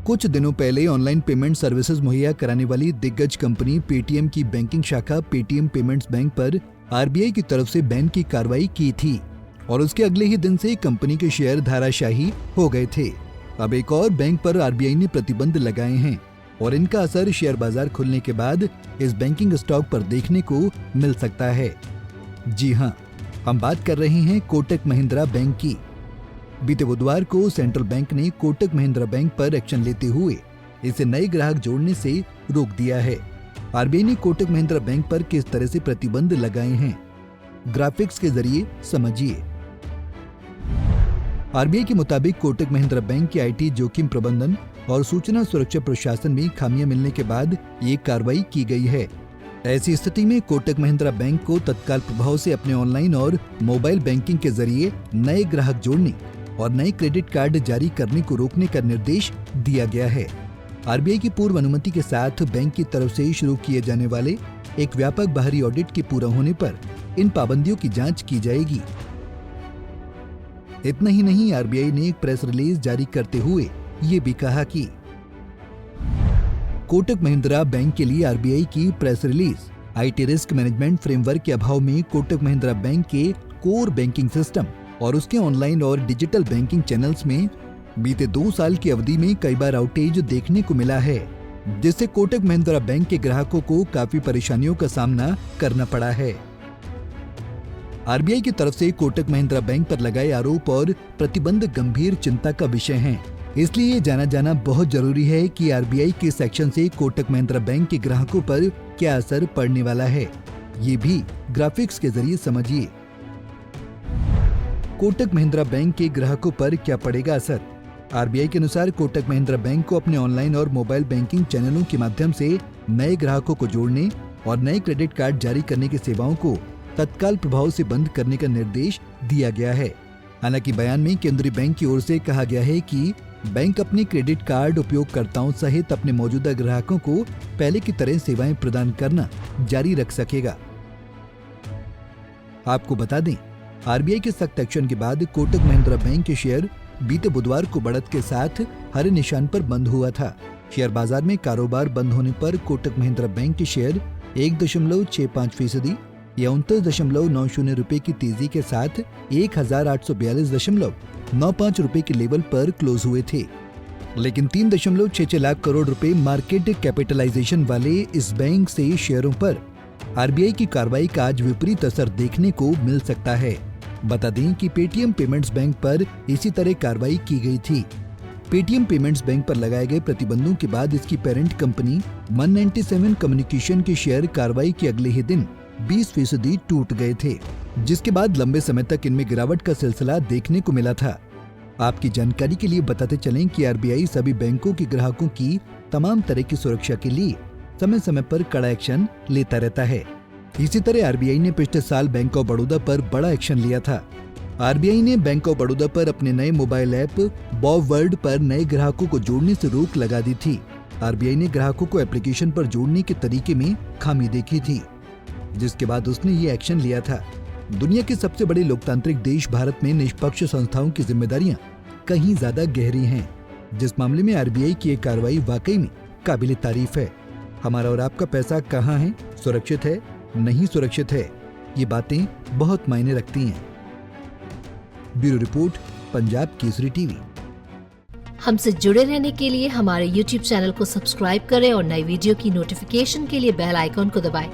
कुछ दिनों पहले ऑनलाइन पेमेंट सर्विसेज मुहैया कराने वाली दिग्गज कंपनी पेटीएम की बैंकिंग शाखा पेटीएम पेमेंट्स बैंक पर आरबीआई की तरफ से बैन की कार्रवाई की थी और उसके अगले ही दिन से कंपनी के शेयर धाराशाही हो गए थे। अब एक और बैंक पर आरबीआई ने प्रतिबंध लगाए हैं और इनका असर शेयर बाजार खुलने के बाद इस बैंकिंग स्टॉक पर देखने को मिल सकता है। जी हाँ, हम बात कर रहे हैं कोटक महिंद्रा बैंक की। बीते बुधवार को सेंट्रल बैंक ने कोटक महिंद्रा बैंक पर एक्शन लेते हुए इसे नए ग्राहक जोड़ने से रोक दिया है। आरबीआई ने कोटक महिंद्रा बैंक पर किस तरह से प्रतिबंध लगाए हैं, ग्राफिक्स के जरिए समझिए। आरबीआई के मुताबिक कोटक महिंद्रा बैंक के आईटी जोखिम प्रबंधन और सूचना सुरक्षा प्रशासन में खामियां मिलने के बाद ये कार्रवाई की गई है। ऐसी स्थिति में कोटक महिंद्रा बैंक को तत्काल प्रभाव से अपने ऑनलाइन और मोबाइल बैंकिंग के जरिए नए ग्राहक जोड़ने और नए क्रेडिट कार्ड जारी करने को रोकने का निर्देश दिया गया है। आरबीआई की पूर्व अनुमति के साथ बैंक की तरफ से शुरू किए जाने वाले एक व्यापक बाहरी ऑडिट के पूरा होने पर इन पाबंदियों की जांच की जाएगी। इतना ही नहीं, आरबीआई ने एक प्रेस रिलीज जारी करते हुए ये भी कहा कि कोटक महिंद्रा बैंक के लिए आरबीआई की press release IT risk management framework के अभाव में कोटक महिंद्रा बैंक के कोर बैंकिंग सिस्टम और उसके ऑनलाइन और डिजिटल बैंकिंग चैनल्स में बीते 2 साल की अवधि में कई बार आउटेज देखने को मिला है, जिससे कोटक महिंद्रा बैंक के ग्राहकों को काफी परेशानियों का सामना करना पड़ा है। आरबीआई की तरफ से कोटक महिंद्रा बैंक पर लगाए आरोप और प्रतिबंध गंभीर चिंता का विषय हैं। इसलिए ये जाना जाना बहुत जरूरी है कि आरबीआई के सेक्शन से कोटक महिंद्रा बैंक के ग्राहकों पर क्या असर पड़ने वाला है, ये भी ग्राफिक्स के जरिए समझिए। कोटक महिंद्रा बैंक के ग्राहकों पर क्या पड़ेगा असर? आरबीआई के अनुसार कोटक महिंद्रा बैंक को अपने ऑनलाइन और मोबाइल बैंकिंग चैनलों के माध्यम से नए ग्राहकों को जोड़ने और नए क्रेडिट कार्ड जारी करने की सेवाओं को तत्काल प्रभाव से बंद करने का निर्देश दिया गया है। हालांकि बयान में केंद्रीय बैंक की ओर से कहा गया है कि बैंक अपने क्रेडिट कार्ड उपयोगकर्ताओं सहित अपने मौजूदा ग्राहकों को पहले की तरह सेवाएं प्रदान करना जारी रख सकेगा। आपको बता दें, आरबीआई के सख्त एक्शन के बाद कोटक महिंद्रा बैंक के शेयर बीते बुधवार को बढ़त के साथ हरे निशान पर बंद हुआ था। शेयर बाजार में कारोबार बंद होने पर कोटक महिंद्रा बैंक के शेयर 1.65% या 29.90 रुपए की तेजी के साथ 1842.95 रुपए के लेवल पर क्लोज हुए थे। लेकिन 3.66 लाख करोड़ रुपए मार्केट कैपिटलाइजेशन वाले इस बैंक से शेयरों पर आरबीआई की कार्रवाई का आज विपरीत असर देखने को मिल सकता है। बता दें कि पेटीएम पेमेंट्स बैंक पर इसी तरह कार्रवाई की गई थी। पेटीएम पेमेंट्स बैंक पर लगाए गए प्रतिबंधों के बाद इसकी पेरेंट कंपनी 197 कम्युनिकेशन के शेयर कार्रवाई के अगले ही दिन 20% टूट गए थे, जिसके बाद लंबे समय तक इनमें गिरावट का सिलसिला देखने को मिला था। आपकी जानकारी के लिए बताते चलें कि आरबीआई सभी बैंकों के ग्राहकों की तमाम तरह की सुरक्षा के लिए समय समय पर कड़ा एक्शन लेता रहता है। इसी तरह आरबीआई ने पिछले साल बैंक ऑफ बड़ौदा पर बड़ा एक्शन लिया था। आरबीआई ने बैंक ऑफ बड़ौदा पर अपने नए मोबाइल ऐप बॉब वर्ल्ड पर नए ग्राहकों को जोड़ने से रोक लगा दी थी। आरबीआई ने ग्राहकों को एप्लीकेशन पर जोड़ने के तरीके में खामी देखी थी, जिसके बाद उसने ये एक्शन लिया था। दुनिया के सबसे बड़े लोकतांत्रिक देश भारत में निष्पक्ष संस्थाओं की जिम्मेदारियां कहीं ज्यादा गहरी हैं, जिस मामले में आरबीआई की एक कार्रवाई वाकई में काबिल तारीफ है। हमारा और आपका पैसा कहाँ है, सुरक्षित है, नहीं सुरक्षित है, ये बातें बहुत मायने रखती हैं। Bureau report, Punjab Kesari TV. हमसे जुड़े रहने के लिए हमारे YouTube चैनल को सब्सक्राइब करें और नई वीडियो की नोटिफिकेशन के लिए बेल आइकॉन को दबाएं